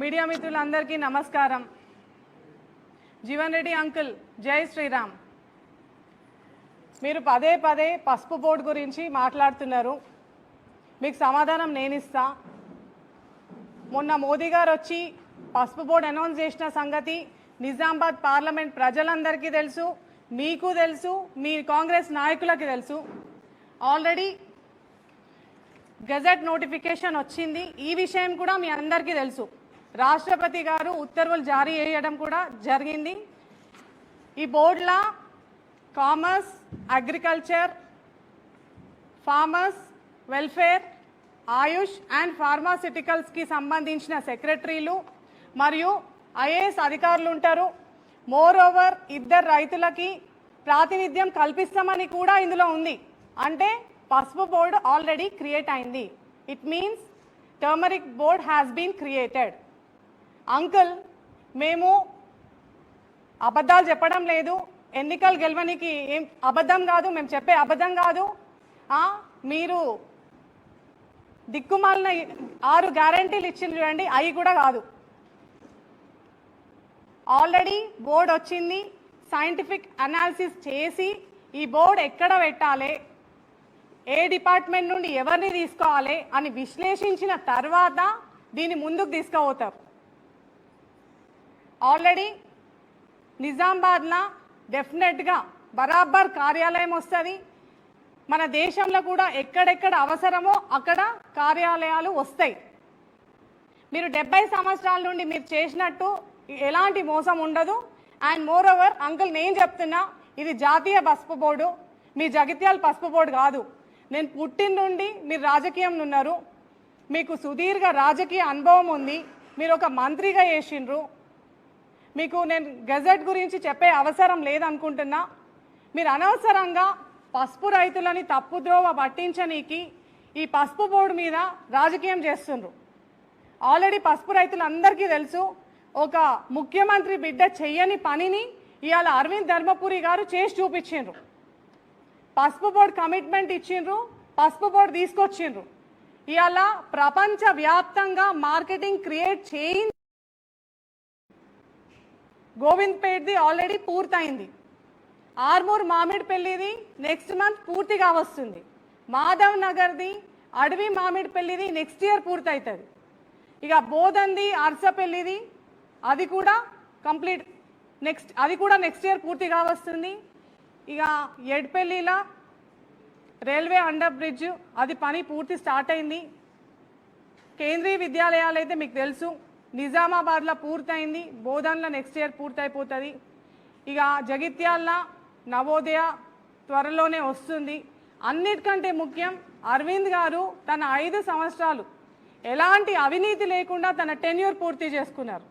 Media మిత్రులందరికీ నమస్కారం. Jeevan Reddy uncle, జై శ్రీరామ్. మీరు పదే పదే పసుపు బోర్డు గురించి మాట్లాడుతున్నారు. మీకు సమాధానం నేను ఇస్తా. మొన్న మోదీ గారు వచ్చి పసుపు బోర్డు అనౌన్స్ చేసిన సంగతి నిజామాబాద్ పార్లమెంట్ ప్రజలందరికీ తెలుసు, మీకు తెలుసు, మీ కాంగ్రెస్ నాయకులకి తెలుసు. ఆల్రెడీ గెజెట్ నోటిఫికేషన్ వచ్చింది. ఈ విషయం కూడా మీ అందరికీ తెలుసు. రాష్ట్రపతి గారు ఉత్తర్వులు జారీ చేయడం కూడా జరిగింది. ఈ బోర్డులో commerce, agriculture, farmers welfare, AYUSH and ఫార్మాసిటికల్స్కి సంబంధించిన సెక్రటరీలు మరియు ఐఏఎస్ అధికారులు ఉంటారు. మోర్ ఓవర్ 2 రైతులకి ప్రాతినిధ్యం కల్పిస్తామని కూడా ఇందులో ఉంది. అంటే పసుపు బోర్డు ఆల్రెడీ క్రియేట్ అయింది. It means turmeric board has been created. Uncle, మేము అబద్ధాలు చెప్పడం లేదు. ఎన్నికలు గెలవనికి ఏం అబద్ధం కాదు, మేము చెప్పే అబద్ధం కాదు. మీరు దిక్కుమాలిన 6 గ్యారంటీలు ఇచ్చింది చూడండి, అవి కూడా కాదు. ఆల్రెడీ బోర్డు వచ్చింది. సైంటిఫిక్ అనాలిసిస్ చేసి ఈ బోర్డు ఎక్కడ పెట్టాలి, ఏ డిపార్ట్మెంట్ నుండి ఎవరిని తీసుకోవాలి అని విశ్లేషించిన తర్వాత దీన్ని ముందుకు తీసుకుపోతారు. ఆల్రెడీ నిజామాబాద్లో డెఫినెట్గా బరాబర్ కార్యాలయం వస్తుంది. మన దేశంలో కూడా ఎక్కడెక్కడ అవసరమో అక్కడ కార్యాలయాలు వస్తాయి. మీరు 70 సంవత్సరాల నుండి మీరు చేసినట్టు ఎలాంటి మోసం ఉండదు. అండ్ మోర్ ఓవర్ అంకుల్, నేను చెప్తున్నా, ఇది జాతీయ పసుపు బోర్డు, మీ జగిత్యాల పసుపు బోర్డు కాదు. నేను పుట్టిన నుండి మీరు రాజకీయంలో ఉన్నారు, మీకు సుదీర్ఘ రాజకీయ అనుభవం ఉంది, మీరు ఒక మంత్రిగా చేసిండ్రు. మీకు నేను గెజెట్ గురించి చెప్పే అవసరం లేదనుకుంటున్నా. మీరు అనవసరంగా పసుపు రైతులని తప్పుద్రోవ పట్టించనీకి ఈ పసుపు బోర్డు మీద రాజకీయం చేస్తుండ్రు. ఆల్రెడీ పసుపు రైతులందరికీ తెలుసు, ఒక ముఖ్యమంత్రి బిడ్డ చెయ్యని పనిని ఇవాళ అరవింద్ ధర్మపురి గారు చేసి చూపించిండ్రు. పసుపు బోర్డు కమిట్మెంట్ ఇచ్చిండ్రు, పసుపు బోర్డు తీసుకొచ్చిండ్రు. ఇవాళ ప్రపంచవ్యాప్తంగా మార్కెటింగ్ క్రియేట్ చేయింది. గోవింద్పేట్ది ఆల్రెడీ పూర్తయింది. ఆర్మూర్ మామిడిపల్లిది నెక్స్ట్ మంత్ పూర్తిగా వస్తుంది. మాధవ్ నగర్ది, అడవి మామిడిపల్లిది నెక్స్ట్ ఇయర్ పూర్తవుతుంది. ఇక బోధంది, అర్సపల్లిది అది కూడా కంప్లీట్ అది కూడా నెక్స్ట్ ఇయర్ పూర్తిగా వస్తుంది. ఇక ఎడ్పల్లిలో రైల్వే అండర్ బ్రిడ్జ్ అది పని పూర్తి స్టార్ట్ అయింది. కేంద్రీయ విద్యాలయాలు అయితే మీకు తెలుసు, నిజామాబాద్లో పూర్తయింది, బోధన్లో నెక్స్ట్ ఇయర్ పూర్తయిపోతుంది. ఇక జగిత్యాల నవోదయ త్వరలోనే వస్తుంది. అన్నిటికంటే ముఖ్యం, అరవింద్ గారు తన 5 సంవత్సరాలు ఎలాంటి అవినీతి లేకుండా తన టెన్యూర్ పూర్తి చేసుకున్నారు.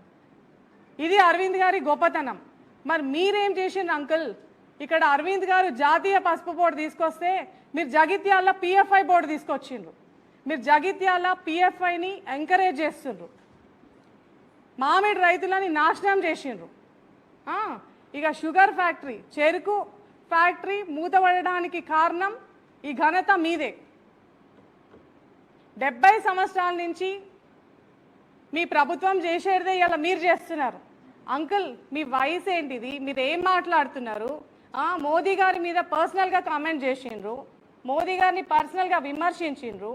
ఇది అరవింద్ గారి గొప్పతనం. మరి మీరేం చేసిండ్రు అంకుల్? ఇక్కడ అరవింద్ గారు జాతీయ పసుపు బోర్డు తీసుకొస్తే మీరు జగిత్యాల పిఎఫ్ఐ బోర్డు తీసుకొచ్చిండ్రు. మీరు జగిత్యాల పిఎఫ్ఐని ఎంకరేజ్ చేస్తుండ్రు. మామిడి రైతులని నాశనం చేసిండ్రు. ఇక షుగర్ ఫ్యాక్టరీ, చెరుకు ఫ్యాక్టరీ మూతపడడానికి కారణం ఈ ఘనత మీదే. 70 సంవత్సరాల నుంచి మీ ప్రభుత్వం చేసేదే ఇలా మీరు చేస్తున్నారు. అంకుల్, మీ వయసు ఏంటిది? మీరు ఏం మాట్లాడుతున్నారు? మోదీ గారి మీద పర్సనల్గా కామెంట్ చేసిండ్రు, మోదీ గారిని పర్సనల్గా విమర్శించిండ్రు.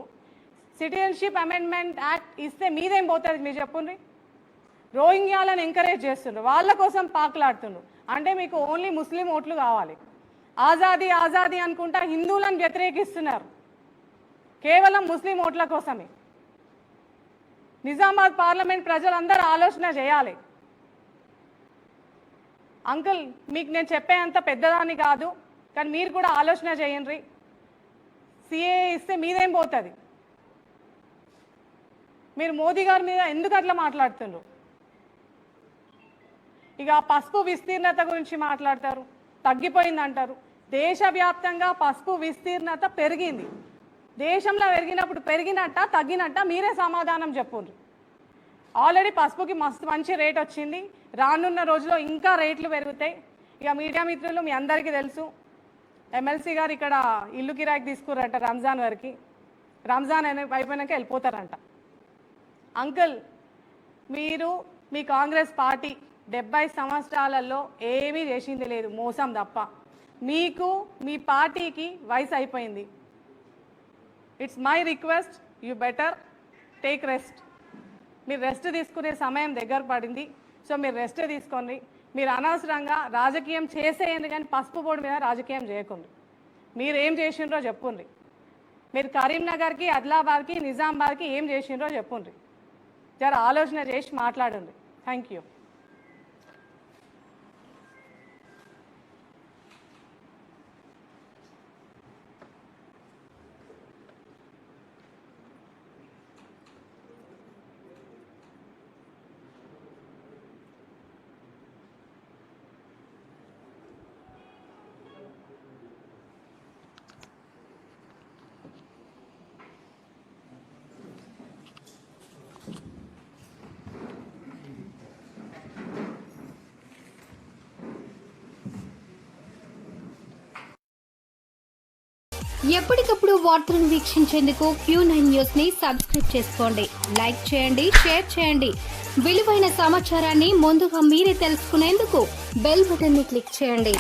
సిటిజన్షిప్ అమెండ్మెంట్ యాక్ట్ ఇస్తే మీదేం పోతుంది మీరు చెప్పుండ్రి. రోహింగ్యాలను ఎంకరేజ్ చేస్తుండ్రు, వాళ్ళ కోసం పాకులాడుతుండ్రు. అంటే మీకు ఓన్లీ ముస్లిం ఓట్లు కావాలి. ఆజాదీ ఆజాదీ అనుకుంటా హిందువులను వ్యతిరేకిస్తున్నారు, కేవలం ముస్లిం ఓట్ల కోసమే. నిజామాబాద్ పార్లమెంట్ ప్రజలందరూ ఆలోచన చేయాలి. అంకుల్, మీకు నేను చెప్పే అంత పెద్దదాన్ని కాదు, కానీ మీరు కూడా ఆలోచన చేయండి. సిఏ ఇస్తే మీదేం పోతుంది? మీరు మోదీ గారి మీద ఎందుకు అట్లా మాట్లాడుతున్నారు? ఇక పసుపు విస్తీర్ణత గురించి మాట్లాడతారు, తగ్గిపోయింది అంటారు. దేశవ్యాప్తంగా పసుపు విస్తీర్ణత పెరిగింది. దేశంలో పెరిగినప్పుడు పెరిగినట్ట తగ్గినట్ట మీరే సమాధానం చెప్పుండ్రు. ఆల్రెడీ పసుపుకి మంచి రేట్ వచ్చింది, రానున్న రోజుల్లో ఇంకా రేట్లు పెరుగుతాయి. ఇక మీడియా మిత్రులు మీ అందరికీ తెలుసు, ఎమ్మెల్సీ గారు ఇక్కడ ఇల్లు కిరాయికి తీసుకురంట రంజాన్ వరకు. రంజాన్ అయిపోయినాక వెళ్ళిపోతారంట. అంకుల్, మీరు మీ కాంగ్రెస్ పార్టీ 70 సంవత్సరాలలో ఏమీ చేసింది లేదు, మోసం తప్ప. మీకు మీ పార్టీకి వయసు అయిపోయింది. It's my request, you better take rest. మీరు రెస్ట్ తీసుకునే సమయం దగ్గర పడింది. సో మీరు రెస్ట్ తీసుకోండి. మీరు అనవసరంగా రాజకీయం చేసేయండి, కానీ పసుపు బోర్డు మీద రాజకీయం చేయకండి. మీరు ఏం చేసిండ్రో చెప్పుండ్రి. మీరు కరీంనగర్కి, ఆదిలాబాద్కి, నిజామాబాద్కి ఏం చేసిండ్రో చెప్పుండ్రి. జర ఆలోచన చేసి మాట్లాడండి. Thank you. ఎప్పటికప్పుడు వార్తలను వీక్షించేందుకు Q9 న్యూస్ ని సబ్స్క్రైబ్ చేసుకోండి. లైక్ చేయండి, షేర్ చేయండి. విలువైన సమాచారాన్ని ముందుగా మీరే తెలుసుకునేందుకు బెల్ బటన్ ని క్లిక్ చేయండి.